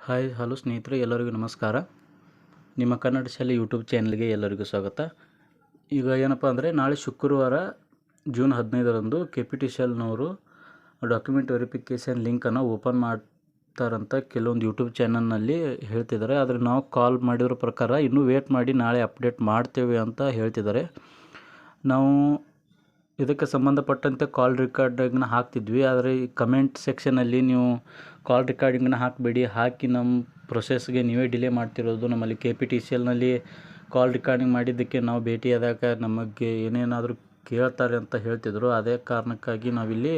Hi hello ಸ್ನೇಹಿತರೆ, ಎಲ್ಲರಿಗೂ ನಮಸ್ಕಾರ. ನಿಮ್ಮ ಕನ್ನಡ ಶಾಲೆ ಯೂಟ್ಯೂಬ್ ಚಾನಲ್ಗೆ ಎಲ್ಲರಿಗೂ ಸ್ವಾಗತ. ಈಗ ಏನಪ್ಪ ಅಂದರೆ, ನಾಳೆ ಶುಕ್ರವಾರ ಜೂನ್ 15ರಂದು KPTCLನವರು ಡಾಕ್ಯುಮೆಂಟ್ ವೆರಿಫಿಕೇಷನ್ ಲಿಂಕನ್ನು ಓಪನ್ ಮಾಡ್ತಾರಂತ ಕೆಲವೊಂದು ಯೂಟ್ಯೂಬ್ ಚಾನಲ್ನಲ್ಲಿ ಹೇಳ್ತಿದ್ದಾರೆ. ಆದರೆ ನಾವು ಕಾಲ್ ಮಾಡಿರೋ ಪ್ರಕಾರ ಇನ್ನೂ ವೇಟ್ ಮಾಡಿ ನಾಳೆ ಅಪ್ಡೇಟ್ ಮಾಡ್ತೇವೆ ಅಂತ ಹೇಳ್ತಿದ್ದಾರೆ. ನಾವು ಇದಕ್ಕೆ ಸಂಬಂಧಪಟ್ಟಂತೆ ಕಾಲ್ ರೆಕಾರ್ಡಿಂಗ್ನ ಹಾಕ್ತಿದ್ವಿ. ಆದರೆ ಈ ಕಮೆಂಟ್ ಸೆಕ್ಷನಲ್ಲಿ ನೀವು ಕಾಲ್ ರೆಕಾರ್ಡಿಂಗ್ನ ಹಾಕಬೇಡಿ, ಹಾಕಿ ನಮ್ಮ ಪ್ರೊಸೆಸ್ಗೆ ನೀವೇ ಡಿಲೇ ಮಾಡ್ತಿರೋದು. ನಮ್ಮಲ್ಲಿ KPTCLನಲ್ಲಿ ಕಾಲ್ ರೆಕಾರ್ಡಿಂಗ್ ಮಾಡಿದ್ದಕ್ಕೆ ನಾವು ಭೇಟಿಯಾದಾಗ ನಮಗೆ ಏನೇನಾದರೂ ಕೇಳ್ತಾರೆ ಅಂತ ಹೇಳ್ತಿದ್ರು. ಅದೇ ಕಾರಣಕ್ಕಾಗಿ ನಾವಿಲ್ಲಿ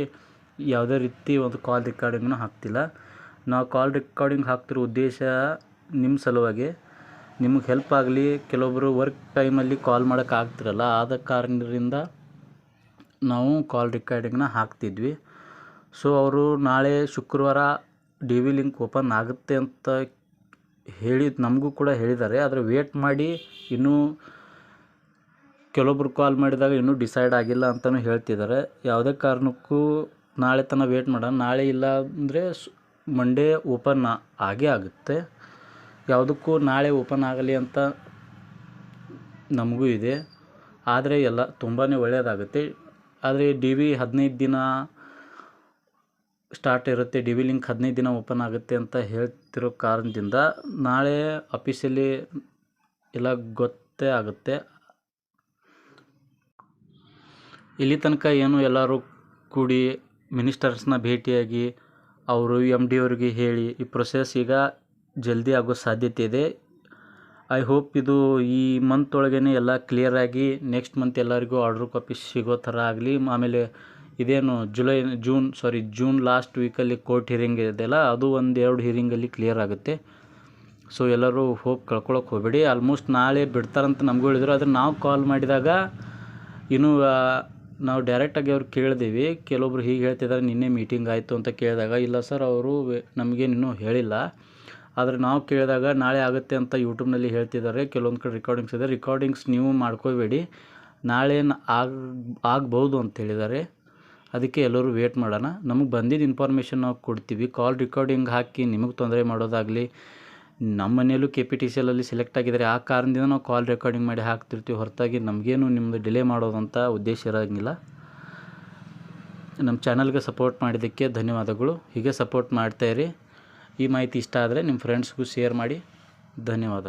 ಯಾವುದೇ ರೀತಿ ಒಂದು ಕಾಲ್ ರೆಕಾರ್ಡಿಂಗ್ನ ಹಾಕ್ತಿಲ್ಲ. ನಾವು ಕಾಲ್ ರೆಕಾರ್ಡಿಂಗ್ ಹಾಕ್ತಿರೋ ಉದ್ದೇಶ ನಿಮ್ಮ ಸಲುವಾಗಿ, ನಿಮಗೆ ಹೆಲ್ಪ್ ಆಗಲಿ. ಕೆಲವೊಬ್ಬರು ವರ್ಕ್ ಟೈಮಲ್ಲಿ ಕಾಲ್ ಮಾಡೋಕ್ಕೆ ಆಗ್ತಿರಲ್ಲ, ಆದ ಕಾರಣದಿಂದ ನಾವು ಕಾಲ್ ರೆಕಾರ್ಡಿಂಗ್ನ ಹಾಕ್ತಿದ್ವಿ. ಸೊ ಅವರು ನಾಳೆ ಶುಕ್ರವಾರ DV ಲಿಂಕ್ ಓಪನ್ ಆಗುತ್ತೆ ಅಂತ ನಮಗೂ ಕೂಡ ಹೇಳಿದ್ದಾರೆ. ಆದರೆ ವೇಟ್ ಮಾಡಿ, ಇನ್ನೂ ಕೆಲವೊಬ್ರು ಕಾಲ್ ಮಾಡಿದಾಗ ಇನ್ನೂ ಡಿಸೈಡ್ ಆಗಿಲ್ಲ ಅಂತಲೂ ಹೇಳ್ತಿದ್ದಾರೆ. ಯಾವುದೇ ಕಾರಣಕ್ಕೂ ನಾಳೆ ತನಕ ವೇಟ್ ಮಾಡೋಣ. ನಾಳೆ ಇಲ್ಲ ಅಂದರೆ ಮಂಡೇ ಓಪನ್ ಆಗೇ ಆಗುತ್ತೆ. ಯಾವುದಕ್ಕೂ ನಾಳೆ ಓಪನ್ ಆಗಲಿ ಅಂತ ನಮಗೂ ಇದೆ. ಆದರೆ ಎಲ್ಲ ತುಂಬಾ ಒಳ್ಳೆಯದಾಗುತ್ತೆ. ಆದರೆ DV 15 ದಿನ ಸ್ಟಾರ್ಟ್ ಇರುತ್ತೆ, DV ಲಿಂಕ್ 15 ದಿನ ಓಪನ್ ಆಗುತ್ತೆ ಅಂತ ಹೇಳ್ತಿರೋ ಕಾರಣದಿಂದ ನಾಳೆ ಅಫಿಷಿಯಲಿ ಎಲ್ಲ ಗೊತ್ತೇ ಆಗುತ್ತೆ. ಇಲ್ಲಿ ತನಕ ಏನು ಎಲ್ಲರೂ ಕೂಡಿ ಮಿನಿಸ್ಟರ್ಸ್ನ ಭೇಟಿಯಾಗಿ ಅವರು MD ಅವರಿಗೆ ಹೇಳಿ ಈ ಪ್ರೊಸೆಸ್ ಈಗ ಜಲ್ದಿ ಆಗೋ ಸಾಧ್ಯತೆ ಇದೆ. ಐ ಹೋಪ್ ಇದು ಈ ಮಂತ್ ಒಳಗೇ ಎಲ್ಲ ಕ್ಲಿಯರಾಗಿ ನೆಕ್ಸ್ಟ್ ಮಂತ್ ಎಲ್ಲರಿಗೂ ಆರ್ಡ್ರ್ ಕಾಪಿ ಸಿಗೋ ಥರ ಆಗಲಿ. ಆಮೇಲೆ ಇದೇನು ಜೂನ್ ಲಾಸ್ಟ್ ವೀಕಲ್ಲಿ ಕೋರ್ಟ್ ಹಿಯರಿಂಗ್ ಇದೆಯಲ್ಲ, ಅದು 1-2 ಹಿಯರಿಂಗಲ್ಲಿ ಕ್ಲಿಯರ್ ಆಗುತ್ತೆ. ಸೊ ಎಲ್ಲರೂ ಹೋಪ್ ಕಳ್ಕೊಳಕ್ಕೆ ಹೋಗಬೇಡಿ. ಆಲ್ಮೋಸ್ಟ್ ನಾಳೆ ಬಿಡ್ತಾರಂತ ನಮಗೂ ಹೇಳಿದ್ರು. ಆದರೆ ನಾವು ಕಾಲ್ ಮಾಡಿದಾಗ ಇನ್ನೂ ನಾವು ಡೈರೆಕ್ಟಾಗಿ ಅವ್ರು ಕೇಳಿದೀವಿ. ಕೆಲವೊಬ್ರು ಹೀಗೆ ಹೇಳ್ತಿದ್ದಾರೆ, ನಿನ್ನೆ ಮೀಟಿಂಗ್ ಆಯಿತು ಅಂತ ಕೇಳಿದಾಗ, ಇಲ್ಲ ಸರ್ ಅವರು ನಮಗೇನಿನ್ನೂ ಹೇಳಿಲ್ಲ. ಆದರೆ ನಾವು ಕೇಳಿದಾಗ ನಾಳೆ ಆಗುತ್ತೆ ಅಂತ ಯೂಟ್ಯೂಬ್ನಲ್ಲಿ ಹೇಳ್ತಿದ್ದಾರೆ. ಕೆಲವೊಂದು ಕಡೆ ರೆಕಾರ್ಡಿಂಗ್ಸ್ ಇದೆ, ರೆಕಾರ್ಡಿಂಗ್ಸ್ ನೀವು ಮಾಡ್ಕೋಬೇಡಿ, ನಾಳೆ ಆಗ್ಬೋದು ಅಂತ ಹೇಳಿದ್ದಾರೆ. ಅದಕ್ಕೆ ಎಲ್ಲರೂ ವೇಟ್ ಮಾಡೋಣ. ನಮಗೆ ಬಂದಿದ್ದ ಇನ್ಫಾರ್ಮೇಷನ್ ನಾವು ಕೊಡ್ತೀವಿ. ಕಾಲ್ ರೆಕಾರ್ಡಿಂಗ್ ಹಾಕಿ ನಿಮಗೆ ತೊಂದರೆ ಮಾಡೋದಾಗಲಿ, ನಮ್ಮ ಮನೆಯಲ್ಲೂ KPTCLಲ್ಲಿ ಸೆಲೆಕ್ಟ್ ಆಗಿದ್ದಾರೆ, ಆ ಕಾರಣದಿಂದ ನಾವು ಕಾಲ್ ರೆಕಾರ್ಡಿಂಗ್ ಮಾಡಿ ಹಾಕ್ತಿರ್ತೀವಿ. ಹೊರತಾಗಿ ನಮಗೇನು ನಿಮ್ಮದು ಡಿಲೇ ಮಾಡೋದಂತ ಉದ್ದೇಶ ಇರೋಂಗಿಲ್ಲ. ನಮ್ಮ ಚಾನಲ್ಗೆ ಸಪೋರ್ಟ್ ಮಾಡಿದ್ದಕ್ಕೆ ಧನ್ಯವಾದಗಳು. ಹೀಗೆ ಸಪೋರ್ಟ್ ಮಾಡ್ತಾಯಿರಿ. ಈ ಮಾಹಿತಿ ಇಷ್ಟ ಆದರೆ ನಿಮ್ಮ ಫ್ರೆಂಡ್ಸ್ಗೂ ಶೇರ್ ಮಾಡಿ. ಧನ್ಯವಾದ.